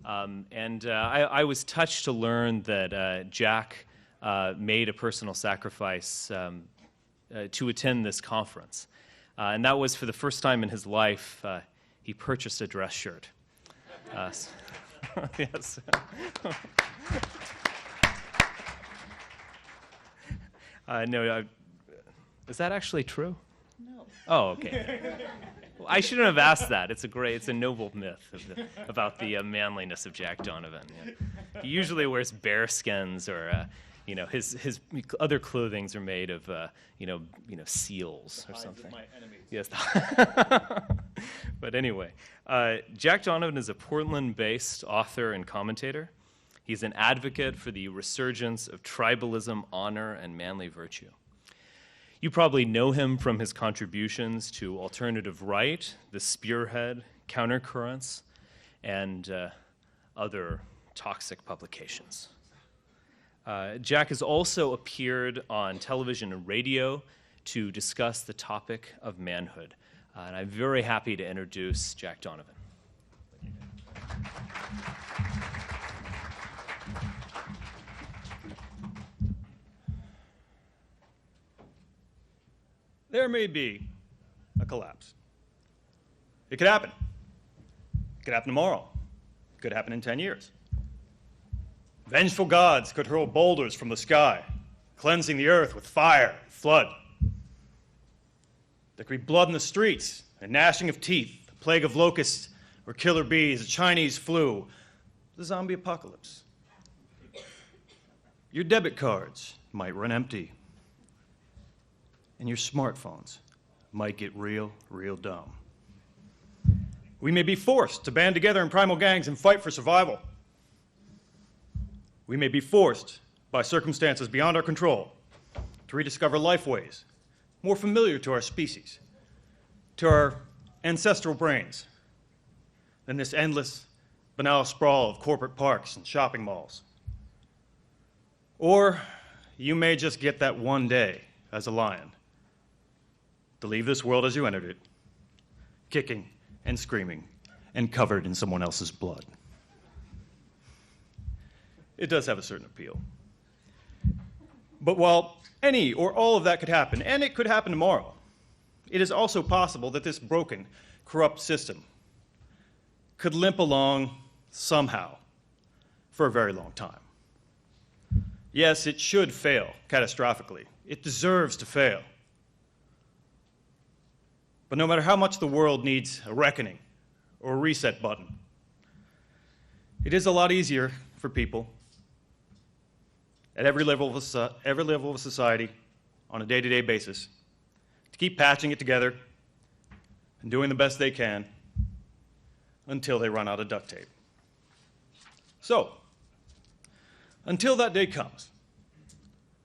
I was touched to learn that Jack made a personal sacrifice to attend this conference. And that was for the first time in his life, he purchased a dress shirt. Yes. No, is that actually true? No. Oh, okay. Well, I shouldn't have asked that. It's a noble myth about the manliness of Jack Donovan. Yeah. He usually wears bear skins, or his other clothings are made of seals or something. My enemies. Yes. But anyway, Jack Donovan is a Portland-based author and commentator. He's an advocate for the resurgence of tribalism, honor, and manly virtue. You probably know him from his contributions to Alternative Right, The Spearhead, Countercurrents, and other toxic publications. Jack has also appeared on television and radio to discuss the topic of manhood. And I'm very happy to introduce Jack Donovan. There may be a collapse. It could happen. It could happen tomorrow. It could happen in 10 years. Vengeful gods could hurl boulders from the sky, cleansing the earth with fire and flood. There could be blood in the streets, a gnashing of teeth, a plague of locusts or killer bees, a Chinese flu, the zombie apocalypse. Your debit cards might run empty, and your smartphones might get real dumb. We may be forced to band together in primal gangs and fight for survival. We may be forced, by circumstances beyond our control, to rediscover lifeways more familiar to our species, to our ancestral brains, than this endless, banal sprawl of corporate parks and shopping malls. Or you may just get that one day as a lion to leave this world as you entered it, kicking and screaming and covered in someone else's blood. It does have a certain appeal. But while any or all of that could happen, and it could happen tomorrow, it is also possible that this broken, corrupt system could limp along somehow for a very long time. Yes, it should fail catastrophically. It deserves to fail. But no matter how much the world needs a reckoning or a reset button, it is a lot easier for people at every level of society on a day-to-day basis to keep patching it together and doing the best they can until they run out of duct tape. So, until that day comes,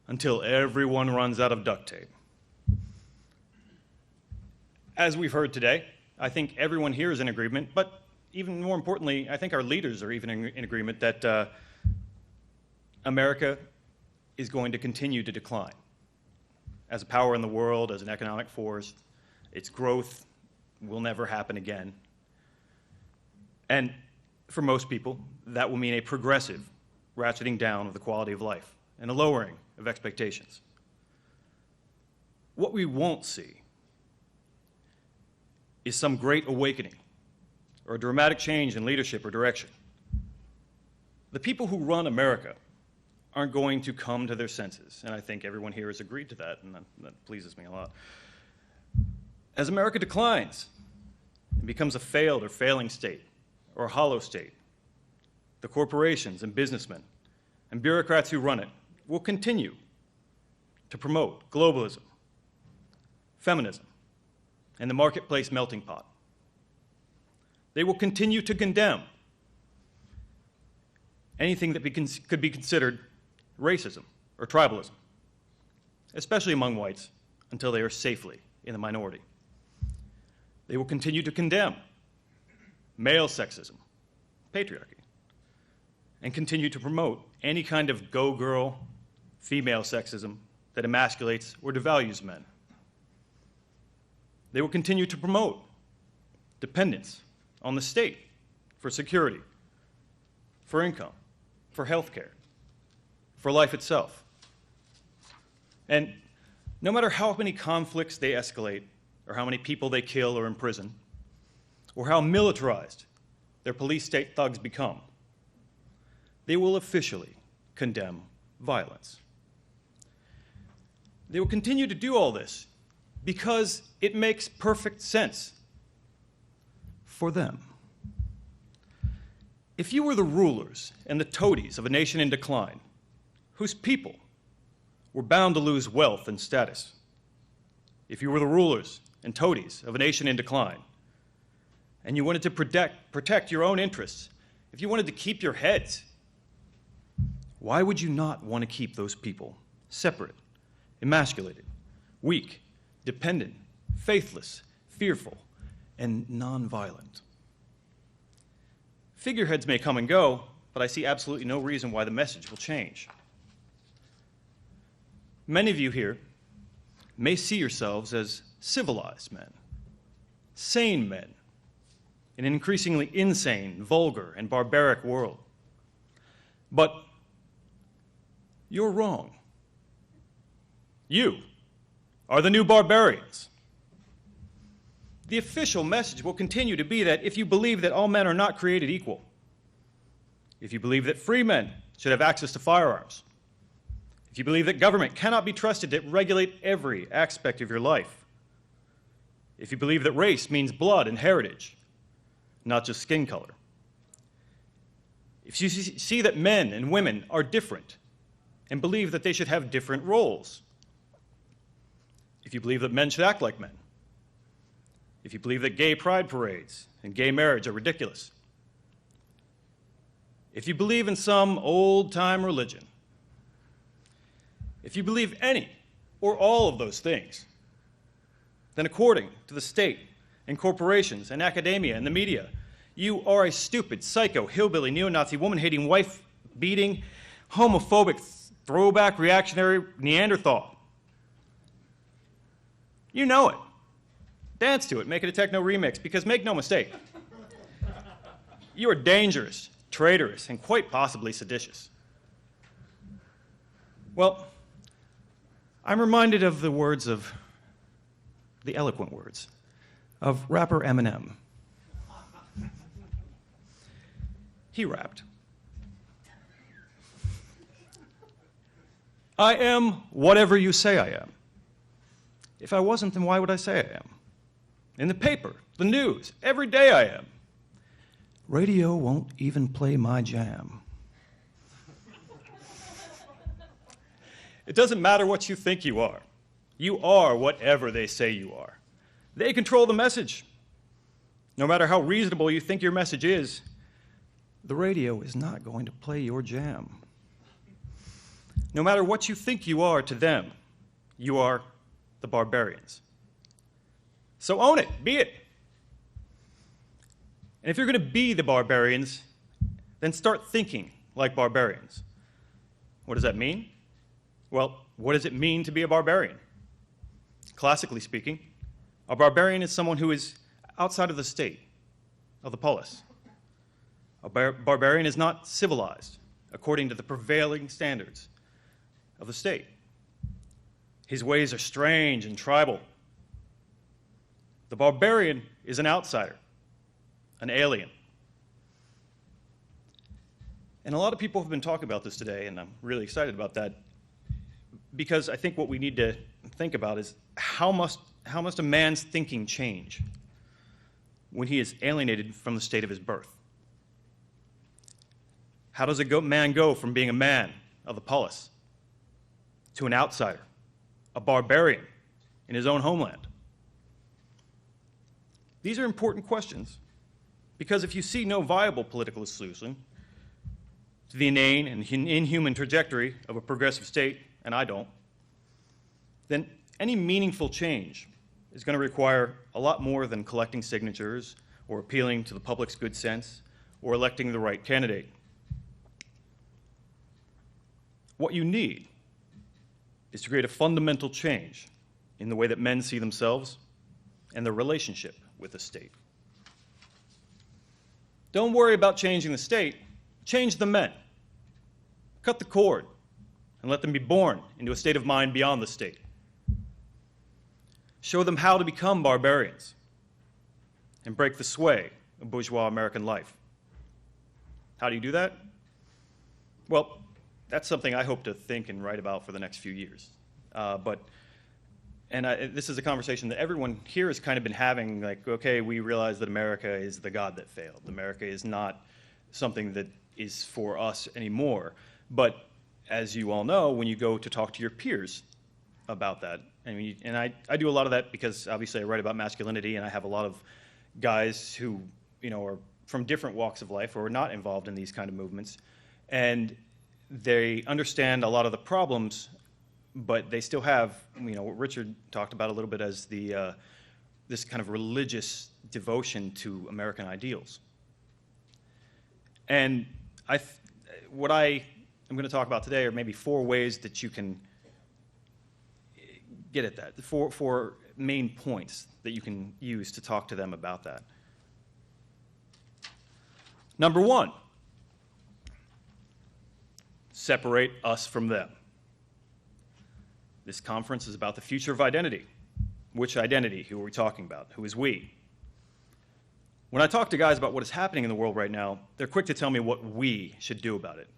until everyone runs out of duct tape, as we've heard today, I think everyone here is in agreement, but even more importantly, I think our leaders are even in agreement that America is going to continue to decline as a power in the world, as an economic force. Its growth will never happen again. And for most people, that will mean a progressive ratcheting down of the quality of life and a lowering of expectations. What we won't see is some great awakening or a dramatic change in leadership or direction. The people who run America aren't going to come to their senses, and I think everyone here has agreed to that, and that pleases me a lot. As America declines and becomes a failed or failing state or a hollow state, the corporations and businessmen and bureaucrats who run it will continue to promote globalism, feminism, and the marketplace melting pot. They will continue to condemn anything that could be considered racism or tribalism, especially among whites, until they are safely in the minority. They will continue to condemn male sexism, patriarchy, and continue to promote any kind of go-girl, female sexism that emasculates or devalues men. They will continue to promote dependence on the state for security, for income, for health care, for life itself. And no matter how many conflicts they escalate, or how many people they kill or imprison, or how militarized their police state thugs become, they will officially condemn violence. They will continue to do all this because it makes perfect sense for them. If you were the rulers and the toadies of a nation in decline, whose people were bound to lose wealth and status, if you were the rulers and toadies of a nation in decline, and you wanted to protect your own interests, if you wanted to keep your heads, why would you not want to keep those people separate, emasculated, weak, dependent, faithless, fearful, and nonviolent? Figureheads may come and go, but I see absolutely no reason why the message will change. Many of you here may see yourselves as civilized men, sane men, in an increasingly insane, vulgar, and barbaric world. But you're wrong. You are the new barbarians. The official message will continue to be that if you believe that all men are not created equal, if you believe that free men should have access to firearms, if you believe that government cannot be trusted to regulate every aspect of your life, if you believe that race means blood and heritage, not just skin color, if you see that men and women are different and believe that they should have different roles, if you believe that men should act like men, if you believe that gay pride parades and gay marriage are ridiculous, if you believe in some old-time religion, if you believe any or all of those things, then according to the state and corporations and academia and the media, you are a stupid, psycho, hillbilly, neo-Nazi, woman-hating, wife-beating, homophobic, throwback, reactionary Neanderthal. You know it. Dance to it, make it a techno remix, because make no mistake, you are dangerous, traitorous, and quite possibly seditious. Well, I'm reminded of the words of, the eloquent words, of rapper Eminem. He rapped, "I am whatever you say I am. If I wasn't, then why would I say I am? In the paper, the news, every day I am. Radio won't even play my jam." It doesn't matter what you think you are. You are whatever they say you are. They control the message. No matter how reasonable you think your message is, the radio is not going to play your jam. No matter what you think you are to them, you are the barbarians. So own it, be it. And if you're going to be the barbarians, then start thinking like barbarians. What does that mean? Well, what does it mean to be a barbarian? Classically speaking, a barbarian is someone who is outside of the state, of the polis. A barbarian is not civilized according to the prevailing standards of the state. His ways are strange and tribal. The barbarian is an outsider, an alien. And a lot of people have been talking about this today, and I'm really excited about that, because I think what we need to think about is how must a man's thinking change when he is alienated from the state of his birth? How does a man go from being a man of the polis to an outsider, a barbarian in his own homeland? These are important questions, because if you see no viable political solution to the inane and inhuman trajectory of a progressive state, and I don't, then any meaningful change is going to require a lot more than collecting signatures or appealing to the public's good sense or electing the right candidate. What you need is to create a fundamental change in the way that men see themselves and their relationship with the state. Don't worry about changing the state, Change the men. Cut the cord and let them be born into a state of mind beyond the state. Show them how to become barbarians and break the sway of bourgeois American life. How do you do that? Well, that's something I hope to think and write about for the next few years. This is a conversation that everyone here has kind of been having, like, okay, we realize that America is the God that failed. America is not something that is for us anymore. But as you all know, when you go to talk to your peers about that, and I do a lot of that because obviously I write about masculinity, and I have a lot of guys who, are from different walks of life or are not involved in these kind of movements, and they understand a lot of the problems, but they still have, what Richard talked about a little bit as this kind of religious devotion to American ideals. And what I am going to talk about today are maybe 4 ways that you can get at that, 4 main points that you can use to talk to them about that. Number 1, separate us from them. This conference is about the future of identity. Which identity? Who are we talking about? Who is we? When I talk to guys about what is happening in the world right now, they're quick to tell me what we should do about it.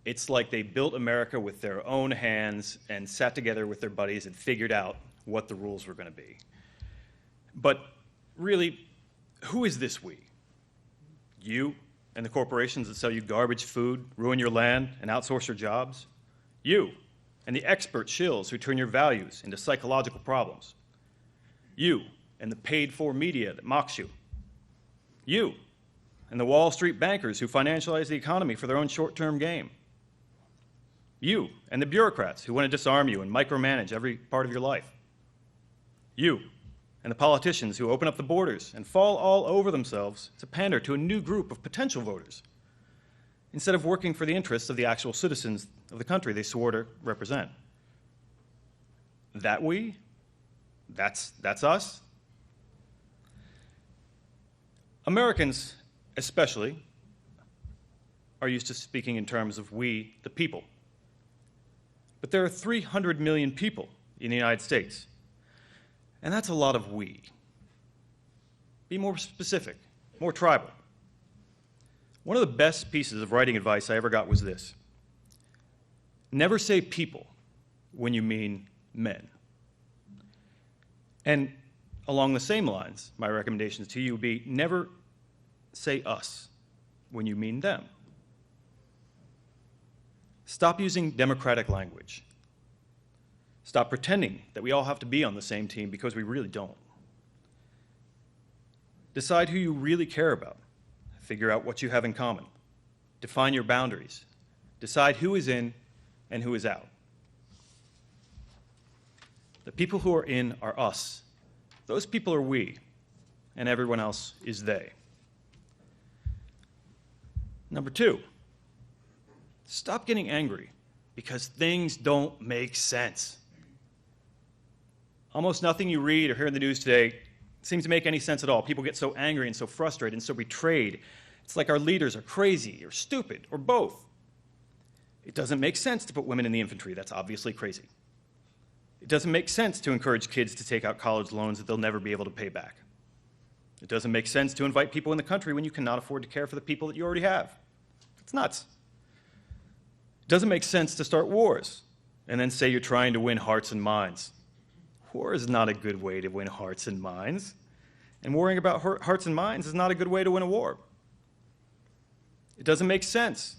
It's like they built America with their own hands and sat together with their buddies and figured out what the rules were going to be. But really, who is this we? You and the corporations that sell you garbage food, ruin your land, and outsource your jobs? You and the expert shills who turn your values into psychological problems? You and the paid-for media that mocks you? You and the Wall Street bankers who financialize the economy for their own short-term game? You and the bureaucrats who want to disarm you and micromanage every part of your life? You and the politicians who open up the borders and fall all over themselves to pander to a new group of potential voters, instead of working for the interests of the actual citizens of the country they swore to represent? That we? That's us? Americans, especially, are used to speaking in terms of we, the people. But there are 300 million people in the United States, and that's a lot of we. Be more specific, more tribal. One of the best pieces of writing advice I ever got was this: never say people when you mean men. And along the same lines, my recommendations to you would be never say us when you mean them. Stop using democratic language. Stop pretending that we all have to be on the same team, because we really don't. Decide who you really care about. Figure out what you have in common. Define your boundaries. Decide who is in and who is out. The people who are in are us. Those people are we, and everyone else is they. Number 2, stop getting angry because things don't make sense. Almost nothing you read or hear in the news today seems to make any sense at all. People get so angry and so frustrated and so betrayed. It's like our leaders are crazy or stupid or both. It doesn't make sense to put women in the infantry. That's obviously crazy. It doesn't make sense to encourage kids to take out college loans that they'll never be able to pay back. It doesn't make sense to invite people in the country when you cannot afford to care for the people that you already have. It's nuts. It doesn't make sense to start wars and then say you're trying to win hearts and minds. War is not a good way to win hearts and minds. And worrying about hearts and minds is not a good way to win a war. It doesn't make sense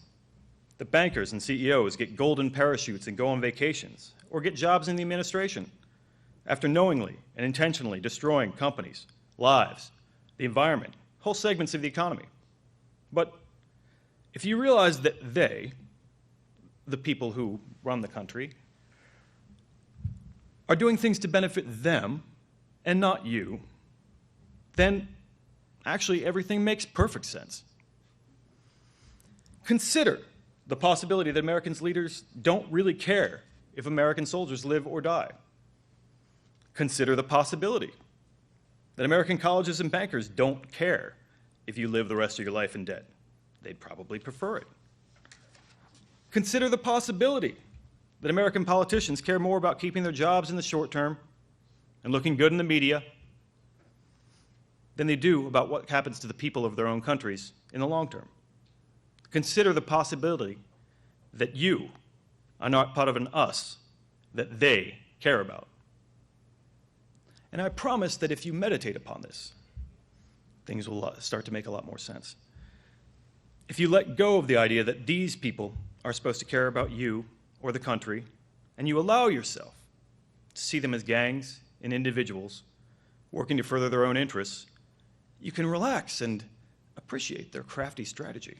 that bankers and CEOs get golden parachutes and go on vacations, or get jobs in the administration, after knowingly and intentionally destroying companies, lives, the environment, whole segments of the economy. But if you realize that they, the people who run the country, are doing things to benefit them and not you, then actually everything makes perfect sense. Consider the possibility that Americans' leaders don't really care if American soldiers live or die. Consider the possibility that American colleges and bankers don't care if you live the rest of your life in debt. they'd probably prefer it. Consider the possibility that American politicians care more about keeping their jobs in the short term and looking good in the media than they do about what happens to the people of their own countries in the long term. Consider the possibility that you are not part of an us that they care about. And I promise that if you meditate upon this, things will start to make a lot more sense. If you let go of the idea that these people are supposed to care about you or the country, and you allow yourself to see them as gangs and individuals working to further their own interests, you can relax and appreciate their crafty strategy.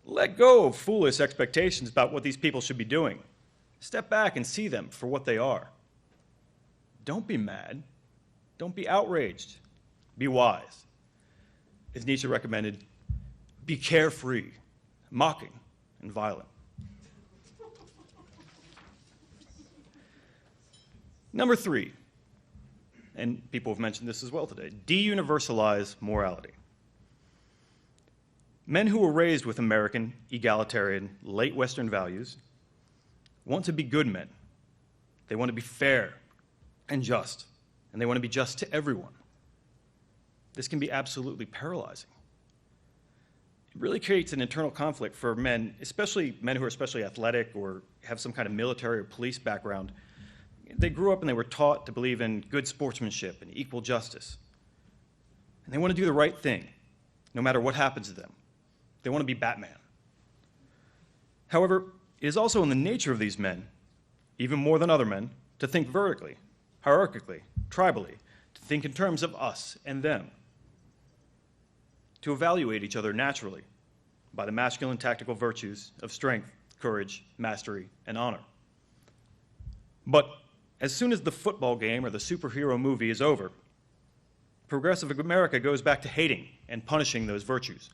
Let go of foolish expectations about what these people should be doing. Step back and see them for what they are. Don't be mad. Don't be outraged. Be wise. As Nietzsche recommended, be carefree, mocking, and violent. Number 3, and people have mentioned this as well today, de-universalize morality. Men who were raised with American, egalitarian, late Western values want to be good men. They want to be fair and just, and they want to be just to everyone. This can be absolutely paralyzing. It really creates an internal conflict for men, especially men who are especially athletic or have some kind of military or police background. They grew up and they were taught to believe in good sportsmanship and equal justice. And they want to do the right thing, no matter what happens to them. They want to be Batman. However, it is also in the nature of these men, even more than other men, to think vertically, hierarchically, tribally, to think in terms of us and them, to evaluate each other naturally by the masculine tactical virtues of strength, courage, mastery, and honor. But as soon as the football game or the superhero movie is over, progressive America goes back to hating and punishing those virtues.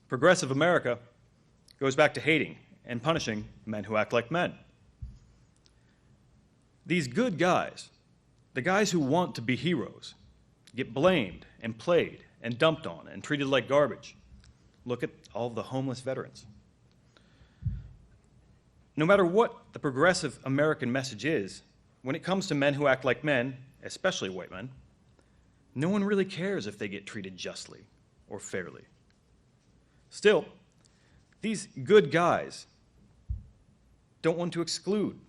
Progressive America goes back to hating and punishing men who act like men. These good guys, the guys who want to be heroes, get blamed and played and dumped on and treated like garbage. Look at all of the homeless veterans. No matter what the progressive American message is, when it comes to men who act like men, especially white men, no one really cares if they get treated justly or fairly. Still, these good guys don't want to exclude,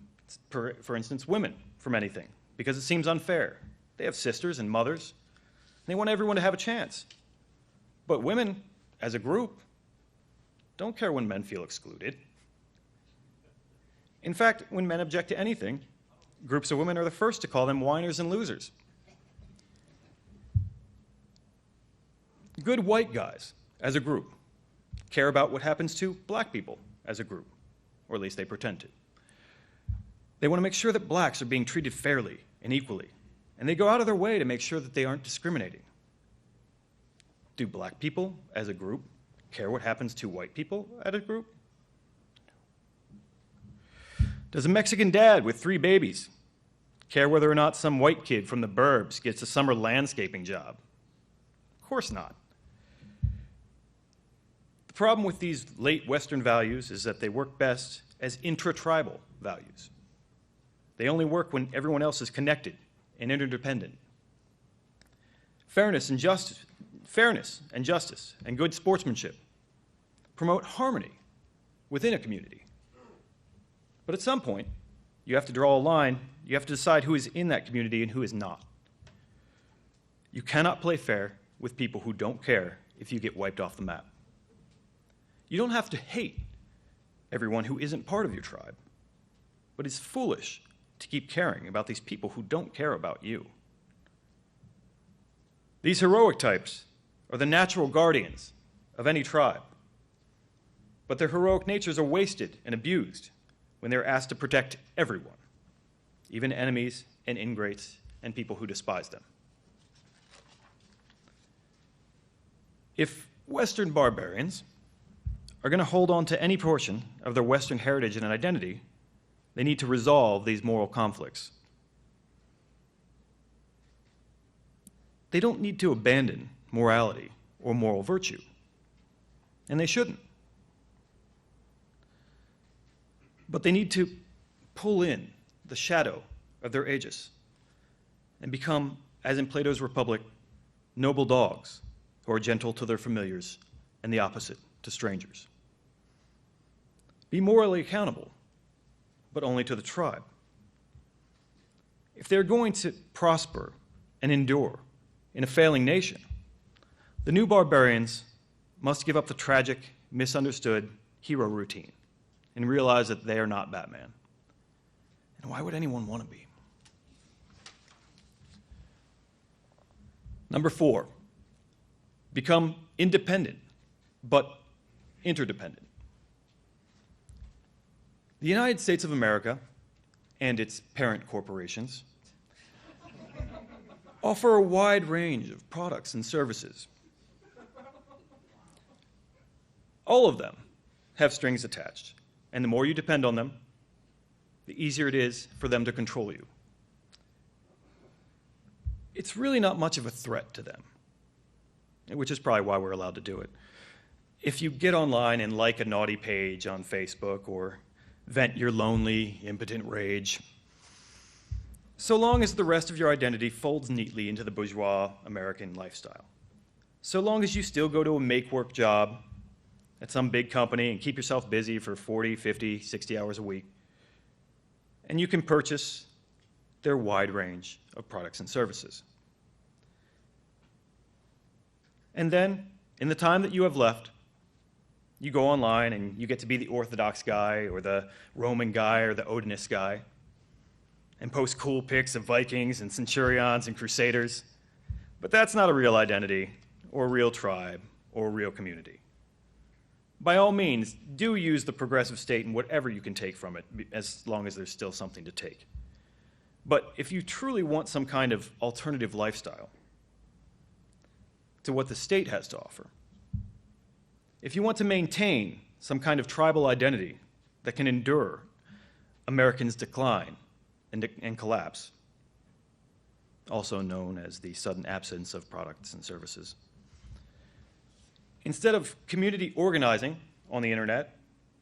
for instance, women from anything because it seems unfair. They have sisters and mothers. They want everyone to have a chance. But women, as a group, don't care when men feel excluded. In fact, when men object to anything, groups of women are the first to call them whiners and losers. Good white guys, as a group, care about what happens to black people as a group, or at least they pretend to. They want to make sure that blacks are being treated fairly and equally, and they go out of their way to make sure that they aren't discriminating. Do black people, as a group, care what happens to white people as a group? Does a Mexican dad with 3 babies care whether or not some white kid from the burbs gets a summer landscaping job? Of course not. The problem with these late Western values is that they work best as intra-tribal values. They only work when everyone else is connected and interdependent. Fairness and justice and good sportsmanship promote harmony within a community. But at some point, you have to draw a line. You have to decide who is in that community and who is not. You cannot play fair with people who don't care if you get wiped off the map. You don't have to hate everyone who isn't part of your tribe, but it's foolish to keep caring about these people who don't care about you. These heroic types are the natural guardians of any tribe, but their heroic natures are wasted and abused when they're asked to protect everyone, even enemies and ingrates and people who despise them. If Western barbarians are going to hold on to any portion of their Western heritage and identity, they need to resolve these moral conflicts. They don't need to abandon morality, or moral virtue. And they shouldn't. But they need to pull in the shadow of their aegis and become, as in Plato's Republic, noble dogs who are gentle to their familiars and the opposite to strangers. Be morally accountable, but only to the tribe. If they're going to prosper and endure in a failing nation, the new barbarians must give up the tragic, misunderstood hero routine and realize that they are not Batman. And why would anyone want to be? Number 4, become independent, but interdependent. The United States of America and its parent corporations offer a wide range of products and services. All of them have strings attached, and the more you depend on them, the easier it is for them to control you. It's really not much of a threat to them, which is probably why we're allowed to do it. If you get online and like a naughty page on Facebook or vent your lonely, impotent rage, so long as the rest of your identity folds neatly into the bourgeois American lifestyle, so long as you still go to a make-work job at some big company and keep yourself busy for 40, 50, 60 hours a week, and you can purchase their wide range of products and services. And then, in the time that you have left, you go online and you get to be the Orthodox guy or the Roman guy or the Odinist guy and post cool pics of Vikings and centurions and crusaders. But that's not a real identity or a real tribe or a real community. By all means, do use the progressive state in whatever you can take from it, as long as there's still something to take. But if you truly want some kind of alternative lifestyle to what the state has to offer, if you want to maintain some kind of tribal identity that can endure Americans' decline and collapse, also known as the sudden absence of products and services, instead of community organizing on the internet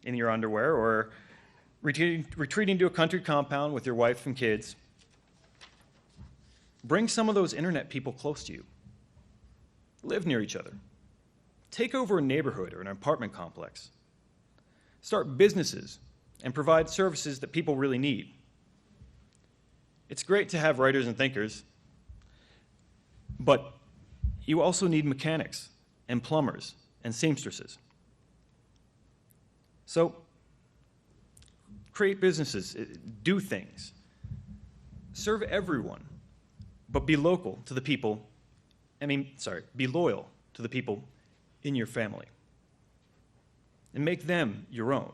in your underwear or retreating to a country compound with your wife and kids, bring some of those internet people close to you. Live near each other. Take over a neighborhood or an apartment complex. Start businesses and provide services that people really need. It's great to have writers and thinkers, but you also need mechanics and plumbers and seamstresses. So create businesses, do things, serve everyone, but be local to the people, be loyal to the people in your family and make them your own.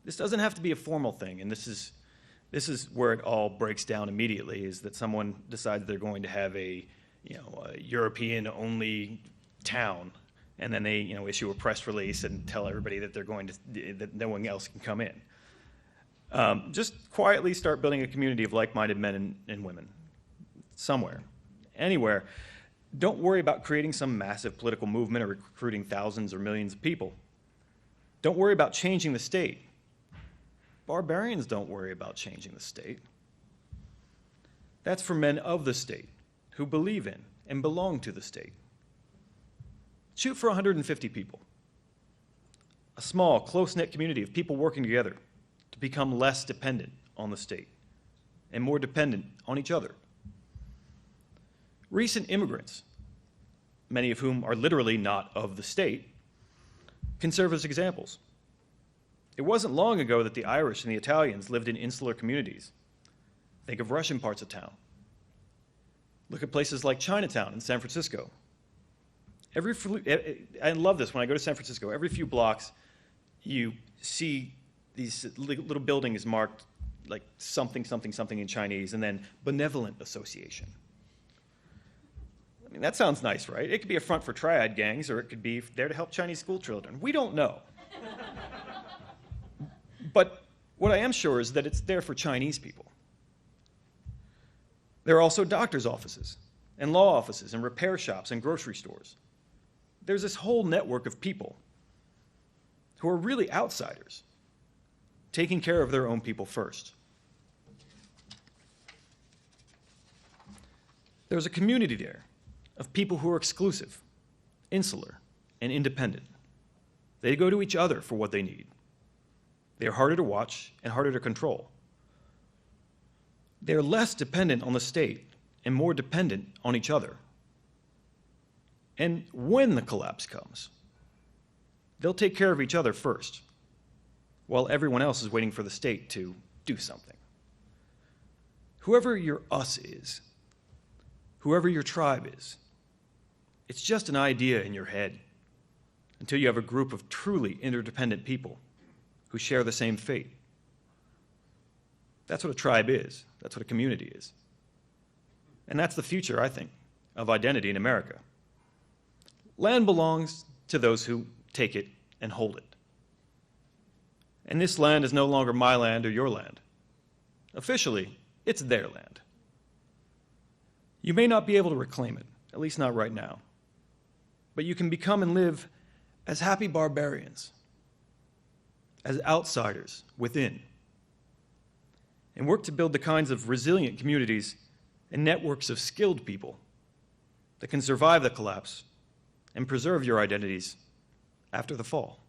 This doesn't have to be a formal thing, and this is where it all breaks down immediately, is that someone decides they're going to have a European-only town, and then they issue a press release and tell everybody that that no one else can come in. Just quietly start building a community of like-minded men and women, somewhere, anywhere. Don't worry about creating some massive political movement or recruiting thousands or millions of people. Don't worry about changing the state. Barbarians don't worry about changing the state. That's for men of the state who believe in and belong to the state. Shoot for 150 people. A small, close-knit community of people working together to become less dependent on the state and more dependent on each other. Recent immigrants, many of whom are literally not of the state, can serve as examples. It wasn't long ago that the Irish and the Italians lived in insular communities. Think of Russian parts of town. Look at places like Chinatown in San Francisco. I love this when I go to San Francisco. Every few blocks, you see these little buildings marked like something, something, something in Chinese, and then Benevolent Association. I mean, that sounds nice, right? It could be a front for triad gangs, or it could be there to help Chinese school children. We don't know. But what I am sure is that it's there for Chinese people. There are also doctors' offices and law offices and repair shops and grocery stores. There's this whole network of people who are really outsiders, taking care of their own people first. There's a community there of people who are exclusive, insular, and independent. They go to each other for what they need. They are harder to watch and harder to control. They are less dependent on the state and more dependent on each other. And when the collapse comes, they'll take care of each other first, while everyone else is waiting for the state to do something. Whoever your us is, whoever your tribe is, it's just an idea in your head until you have a group of truly interdependent people who share the same fate. That's what a tribe is. That's what a community is. And that's the future, I think, of identity in America. Land belongs to those who take it and hold it. And this land is no longer my land or your land. Officially, it's their land. You may not be able to reclaim it, at least not right now. But you can become and live as happy barbarians, as outsiders within, and work to build the kinds of resilient communities and networks of skilled people that can survive the collapse and preserve your identities after the fall.